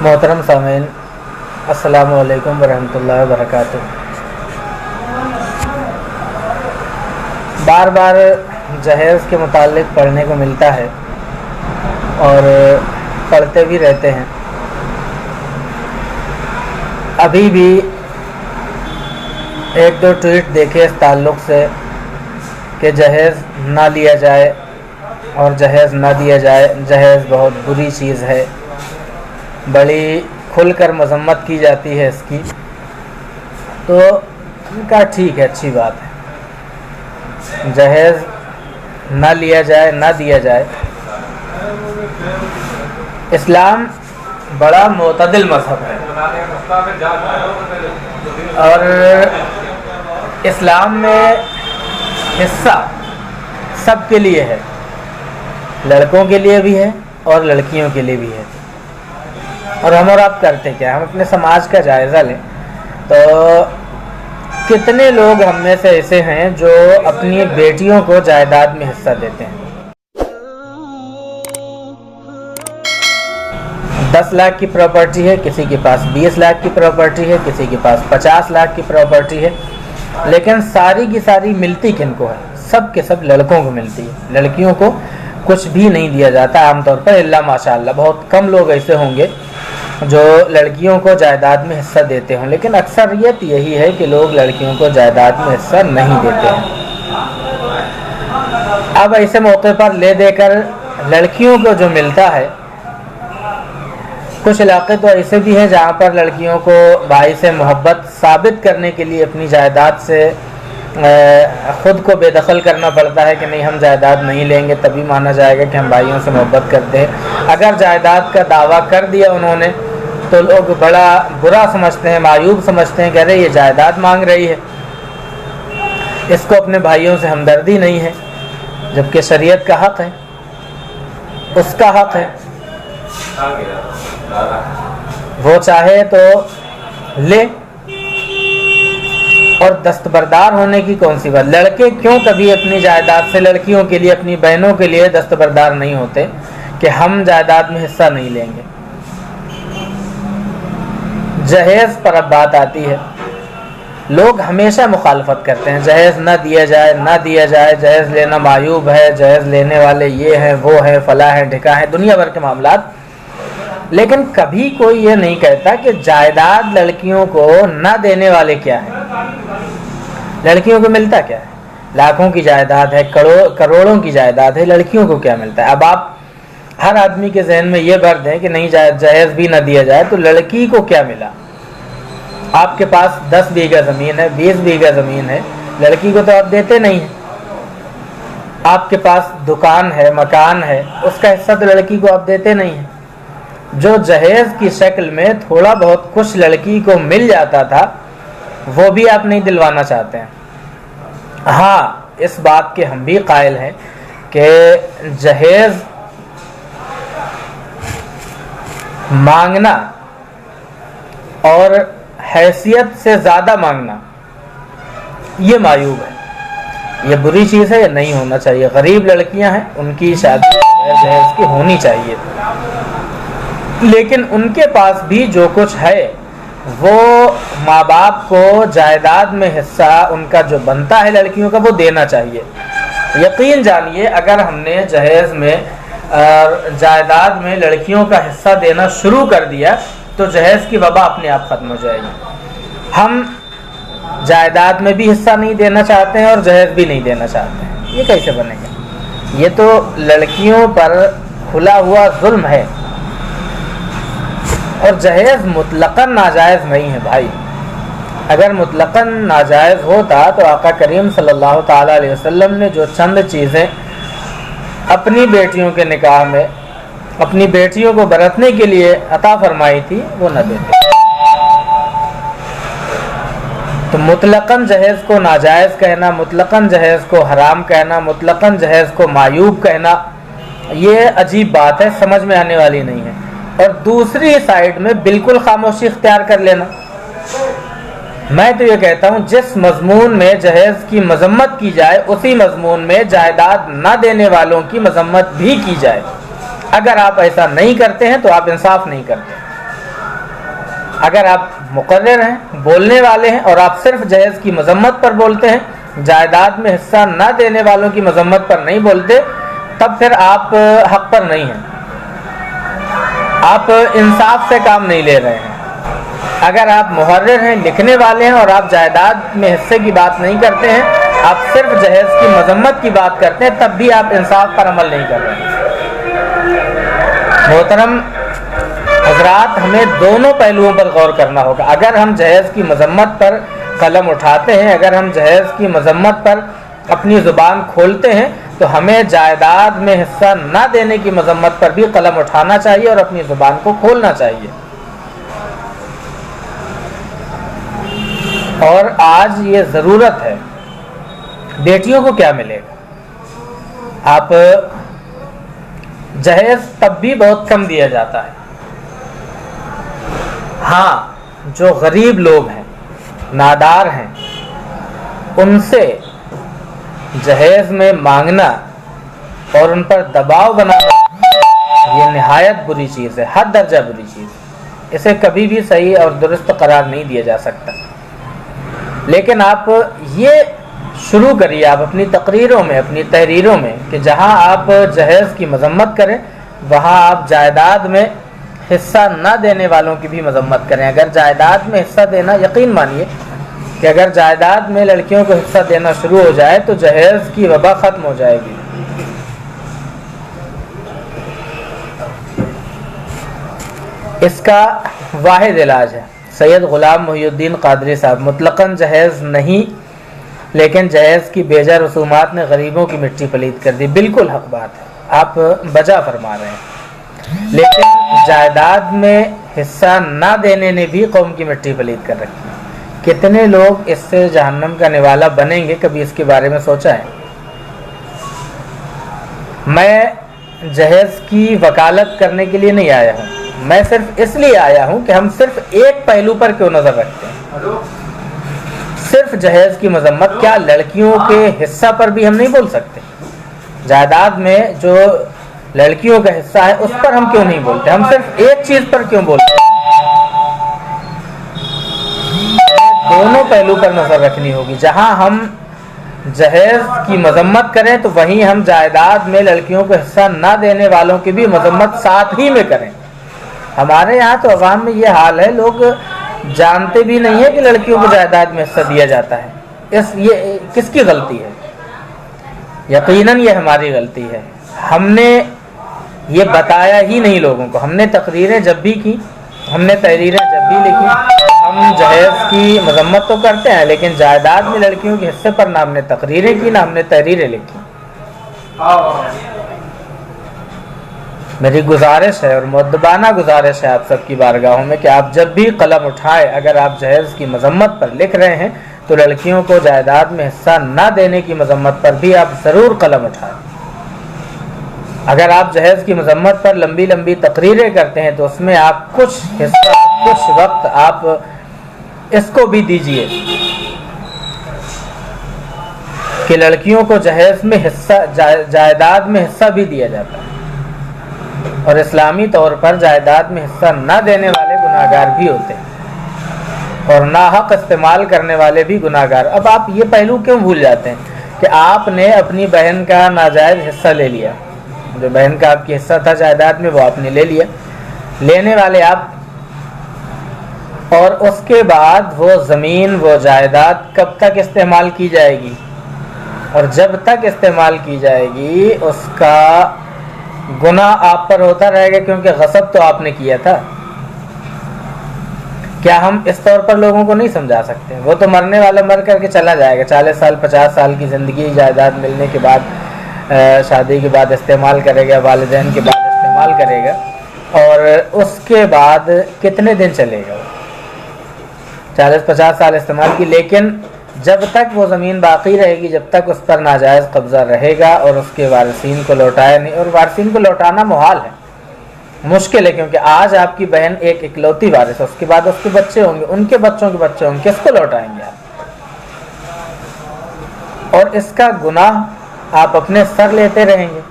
मोहतरम सामीन, अस्सलामु अलैकुम वरहमतुल्लाहि वबरकातुह। बार बार जहेज़ के मुताल्लिक़ पढ़ने को मिलता है और पढ़ते भी रहते हैं। अभी भी एक दो ट्वीट देखे इस ताल्लुक़ से कि जहेज़ ना लिया जाए और जहेज़ ना दिया जाए, जहेज़ बहुत बुरी चीज़ है, बड़ी खुलकर मज़म्मत की जाती है इसकी। तो उनका ठीक है, अच्छी बात है, जहेज़ ना लिया जाए ना दिया जाए। इस्लाम बड़ा मोतदिल मज़हब है और इस्लाम में हिस्सा सबके लिए है, लड़कों के लिए भी है और लड़कियों के लिए भी है। और हम और आप करते क्या, हम अपने समाज का जायज़ा लें तो कितने लोग हम में से ऐसे हैं जो अपनी बेटियों को जायदाद में हिस्सा देते हैं। 10 लाख की प्रॉपर्टी है, किसी के पास 20 लाख की प्रॉपर्टी है, किसी के पास 50 लाख की प्रॉपर्टी है, लेकिन सारी की सारी मिलती किनको है? सब के सब लड़कों को मिलती है, लड़कियों को कुछ भी नहीं दिया जाता आमतौर पर, इल्ला माशाअल्लाह। बहुत कम लोग ऐसे होंगे जो लड़कियों को जायदाद में हिस्सा देते हों, लेकिन अक्सरियत यही है कि लोग लड़कियों को जायदाद में हिस्सा नहीं देते हैं। अब ऐसे मौके पर ले देकर लड़कियों को जो मिलता है, कुछ इलाके तो ऐसे भी हैं जहाँ पर लड़कियों को भाई से मोहब्बत साबित करने के लिए अपनी जायदाद से ख़ुद को बेदखल करना पड़ता है कि नहीं, हम जायदाद नहीं लेंगे, तभी माना जाएगा कि हम भाइयों से मोहब्बत करते हैं। अगर जायदाद का दावा कर दिया उन्होंने तो लोग बड़ा बुरा समझते हैं, मायूब समझते हैं, कह रहे ये जायदाद मांग रही है, इसको अपने भाइयों से हमदर्दी नहीं है, जबकि शरीयत का हक़ है, उसका हक़ है, वो चाहे तो ले। और दस्तबरदार होने की कौन सी बात? लड़के क्यों कभी अपनी जायदाद से लड़कियों के लिए, अपनी बहनों के लिए दस्तबरदार नहीं होते कि हम जायदाद में हिस्सा नहीं लेंगे? जहेज़ पर अब बात आती है, लोग हमेशा मुखालफत करते हैं, जहेज़ ना दिया जाए ना दिया जाए, जहेज़ लेना मायूब है, जहेज़ लेने वाले ये हैं वो है, फला है ढिका है, दुनिया भर के मामलात। लेकिन कभी कोई ये नहीं कहता कि जायदाद लड़कियों को ना देने वाले क्या है। लड़कियों को मिलता क्या है? लाखों की जायदाद है, करोड़ों की जायदाद है, लड़कियों को क्या मिलता है? अब आप हर आदमी के जहन में ये भर दें कि नहीं, जहेज़ भी ना दिया जाए तो लड़की को क्या मिला? आपके पास 10 बीघा ज़मीन है, 20 बीघा ज़मीन है, लड़की को तो आप देते नहीं हैं। आपके पास दुकान है, मकान है, उसका हिस्सा तो लड़की को आप देते नहीं हैं। जो जहेज़ की शक्ल में थोड़ा बहुत कुछ लड़की को मिल जाता था, वो भी आप नहीं दिलवाना चाहते हैं। हाँ, इस बात के हम भी कायल हैं कि जहेज़ मांगना और हैसियत से ज़्यादा मांगना ये मायूब है, ये बुरी चीज़ है, ये नहीं होना चाहिए। गरीब लड़कियां हैं, उनकी शादी जहेज़ की होनी चाहिए, लेकिन उनके पास भी जो कुछ है वो माँ बाप को जायदाद में हिस्सा उनका जो बनता है लड़कियों का वो देना चाहिए। यकीन जानिए, अगर हमने जहेज़ में जायदाद में लड़कियों का हिस्सा देना शुरू कर दिया तो जहेज़ की वबा अपने आप ख़त्म हो जाएगी। हम जायदाद में भी हिस्सा नहीं देना चाहते हैं और जहेज़ भी नहीं देना चाहते हैं, ये कैसे बनेगा? ये तो लड़कियों पर खुला हुआ जुल्म है। और जहेज़ मुतलक़न नाजायज़ नहीं है भाई। अगर मुतलक़न नाजायज़ होता तो आका करीम सल्लल्लाहु ताला अलैहि वसल्लम ने जो चंद चीज़ें अपनी बेटियों के निकाह में अपनी बेटियों को बरतने के लिए अता फरमाई थी वो न देते। तो मुतलक़न जहेज़ को नाजायज़ कहना, मुतलक़न जहेज़ को हराम कहना, मुतलक़न जहेज़ को मायूब कहना, ये अजीब बात है, समझ में आने वाली नहीं है। और दूसरी साइड में बिल्कुल खामोशी इख्तियार कर लेना। मैं तो ये कहता हूँ, जिस मजमून में जहेज़ की मजम्मत की जाए उसी मजमून में जायदाद न देने वालों की मजम्मत भी की जाए। अगर आप ऐसा नहीं करते हैं तो आप इंसाफ नहीं करते। अगर आप मुकर्रर हैं, बोलने वाले हैं, और आप सिर्फ जहेज की मजम्मत पर बोलते हैं, जायदाद में हिस्सा न देने वालों की मजम्मत पर नहीं बोलते, तब फिर आप हक पर नहीं हैं, आप इंसाफ से काम नहीं ले रहे हैं। अगर आप मुहर्रिर हैं, लिखने वाले हैं, और आप जायदाद में हिस्से की बात नहीं करते हैं, आप सिर्फ जहेज की मजम्मत की बात करते हैं, तब भी आप इंसाफ पर अमल नहीं कर रहे हैं। मोहतरम हजरात, हमें दोनों पहलुओं पर गौर करना होगा। अगर हम जहेज की मजम्मत पर कलम उठाते हैं, अगर हम जहेज की मजम्मत पर अपनी ज़ुबान खोलते हैं, तो हमें जायदाद में हिस्सा ना देने की मजम्मत पर भी कलम उठाना चाहिए और अपनी ज़ुबान को खोलना चाहिए। और आज ये ज़रूरत है। बेटियों को क्या मिलेगा? आप जहेज तब भी बहुत कम दिया जाता है। हाँ, जो गरीब लोग हैं, नादार हैं, उनसे जहेज में मांगना और उन पर दबाव बनाना ये निहायत बुरी चीज़ है, हद दर्जा बुरी चीज़ है। इसे कभी भी सही और दुरुस्त करार नहीं दिया जा सकता। लेकिन आप ये शुरू करिए, आप अपनी तकरीरों में, अपनी तहरीरों में, कि जहाँ आप जहेज की मजम्मत करें, वहाँ आप जायदाद में हिस्सा ना देने वालों की भी मजम्मत करें। अगर जायदाद में हिस्सा देना, यकीन मानिए कि अगर जायदाद में लड़कियों को हिस्सा देना शुरू हो जाए तो जहेज की वबा ख़त्म हो जाएगी। इसका वाहिद इलाज है सैयद गुलाम मोहिउद्दीन कादरी साहब। मुतलकन जहेज नहीं, लेकिन जहेज की बेजा रसूमात ने गरीबों की मिट्टी पलीद कर दी। बिल्कुल हक बात है, आप बजा फरमा रहे हैं। लेकिन जायदाद में हिस्सा ना देने ने भी कौम की मिट्टी पलीद कर रखी है। कितने लोग इससे जहन्नम का निवाला बनेंगे, कभी इसके बारे में सोचा है? मैं जहेज की वकालत करने के लिए नहीं आया हूँ, मैं सिर्फ इसलिए आया हूँ कि हम सिर्फ एक पहलू पर क्यों नजर रखते हैं, सिर्फ जहेज की मजम्मत। क्या लड़कियों के हिस्सा पर भी हम नहीं बोल सकते? जायदाद में जो लड़कियों का हिस्सा है उस पर हम क्यों नहीं बोलते? हम सिर्फ एक चीज पर क्यों बोलते हैं? दोनों पहलू पर नजर रखनी होगी। जहां हम जहेज की मजम्मत करें तो वहीं हम जायदाद में लड़कियों को हिस्सा ना देने वालों की भी मजम्मत साथ ही में करें। हमारे यहाँ तो अवाम में ये हाल है, लोग जानते भी नहीं है कि लड़कियों को जायदाद में हिस्सा दिया जाता है। ये किसकी गलती है? यकीनन ये हमारी गलती है। हमने ये बताया ही नहीं लोगों को। हमने तकरीरें जब भी की, हमने तहरीरें जब भी लिखी, हम जहेज की मजम्मत तो करते हैं, लेकिन जायदाद में लड़कियों के हिस्से पर ना हमने तकरीरें की, ना हमने तहरीरें लिखी। मेरी गुजारिश है और मुअद्दबाना गुजारिश है आप सबकी बारगाहों में कि आप जब भी कलम उठाएं, अगर आप जहेज की मजम्मत पर लिख रहे हैं तो लड़कियों को जायदाद में हिस्सा ना देने की मजम्मत पर भी आप ज़रूर कलम उठाएं। अगर आप जहेज की मजम्मत पर लंबी लंबी तकरीरें करते हैं तो उसमें आप कुछ हिस्सा, कुछ वक्त आप इसको भी दीजिए कि लड़कियों को जहेज में हिस्सा, जायदाद में हिस्सा भी दिया जाता है। और इस्लामी तौर पर जायदाद में हिस्सा ना देने वाले गुनाहगार भी होते हैं और नाहक इस्तेमाल करने वाले भी गुनाहगार। अब आप ये पहलू क्यों भूल जाते हैं कि आपने अपनी बहन का नाजायज़ हिस्सा ले लिया, जो बहन का आपकी हिस्सा था जायदाद में वो आपने ले लिया, लेने वाले आप, और उसके बाद वो ज़मीन, वो जायदाद कब तक इस्तेमाल की जाएगी? और जब तक इस्तेमाल की जाएगी उसका गुनाह आप पर होता रहेगा, क्योंकि गसब तो आपने किया था। क्या हम इस तौर पर लोगों को नहीं समझा सकते? वो तो मरने वाला मर करके चला जाएगा, 40 साल 50 साल की ज़िंदगी जायदाद मिलने के बाद, शादी के बाद इस्तेमाल करेगा, वालिदैन के बाद इस्तेमाल करेगा, और उसके बाद कितने दिन चलेगा? 40-50 साल इस्तेमाल की। लेकिन जब तक वो ज़मीन बाकी रहेगी, जब तक उस पर नाजायज़ कब्ज़ा रहेगा और उसके वारिसीन को लौटाया नहीं, और वारिसीन को लौटाना मुहाल है, मुश्किल है, क्योंकि आज आपकी बहन एक इकलौती वारिस है, उसके बाद उसके बच्चे होंगे, उनके बच्चों के बच्चे होंगे, किसको लौटाएंगे आप? और इसका गुनाह आप अपने सर लेते रहेंगे।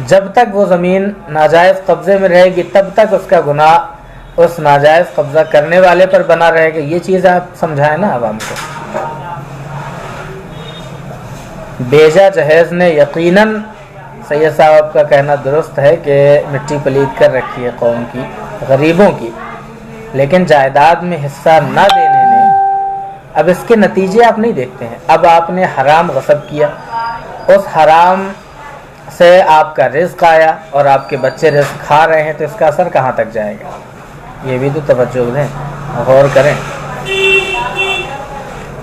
जब तक वो ज़मीन नाजायज़ कब्ज़े में रहेगी तब तक उसका गुनाह उस नाजायज़ कब्ज़ा करने वाले पर बना रहेगा। ये चीज़ आप समझाएं ना आवाम को। बेजा जहेज़ ने यकीनन सैयद साहब का कहना दुरुस्त है कि मिट्टी पलीद कर रखी है कौम की, गरीबों की, लेकिन जायदाद में हिस्सा ना देने ने अब इसके नतीजे आप नहीं देखते हैं। अब आपने हराम गसब किया, उस हराम से आपका रिज़्क़ आया और आपके बच्चे रिज़्क़ खा रहे हैं, तो इसका असर कहाँ तक जाएगा? ये भी तो तवज्जो दें, गौर करें।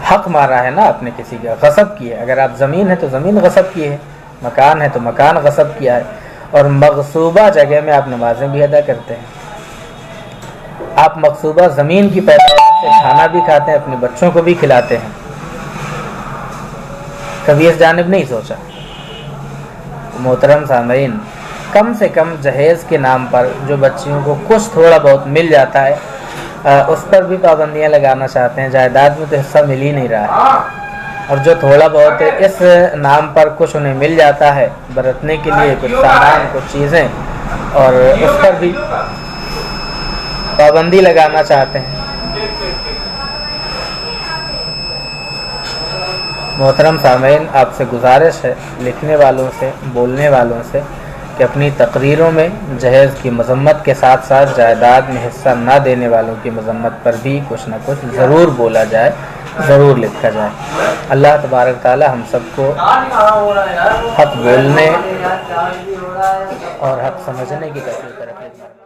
हक मारा है ना आपने, किसी का गसब किया। अगर आप ज़मीन है तो ज़मीन गसब की है, मकान है तो मकान गसब किया है, और मगसूबा जगह में आप नमाजें भी अदा करते हैं। आप मगसूबा ज़मीन की पैदावार से खाना भी खाते हैं, अपने बच्चों को भी खिलाते हैं। कभी इस जानिब नहीं सोचा? मोहतरम सामईन, कम से कम जहेज़ के नाम पर जो बच्चियों को कुछ थोड़ा बहुत मिल जाता है, उस पर भी पाबंदियां लगाना चाहते हैं। जायदाद में तो हिस्सा मिल ही नहीं रहा है, और जो थोड़ा बहुत इस नाम पर कुछ उन्हें मिल जाता है बरतने के लिए, कुछ सामान, कुछ चीज़ें, और उस पर भी पाबंदी लगाना चाहते हैं। मोहतरम सामईन, आपसे गुजारिश है, लिखने वालों से, बोलने वालों से, कि अपनी तकरीरों में जहेज़ की मज़म्मत के साथ साथ जायदाद में हिस्सा ना देने वालों की मज़म्मत पर भी कुछ ना कुछ ज़रूर बोला जाए, ज़रूर लिखा जाए। अल्लाह तबारक ताला हम सबको हक़ बोलने और हक़ समझने की तौफ़ीक़ रखे।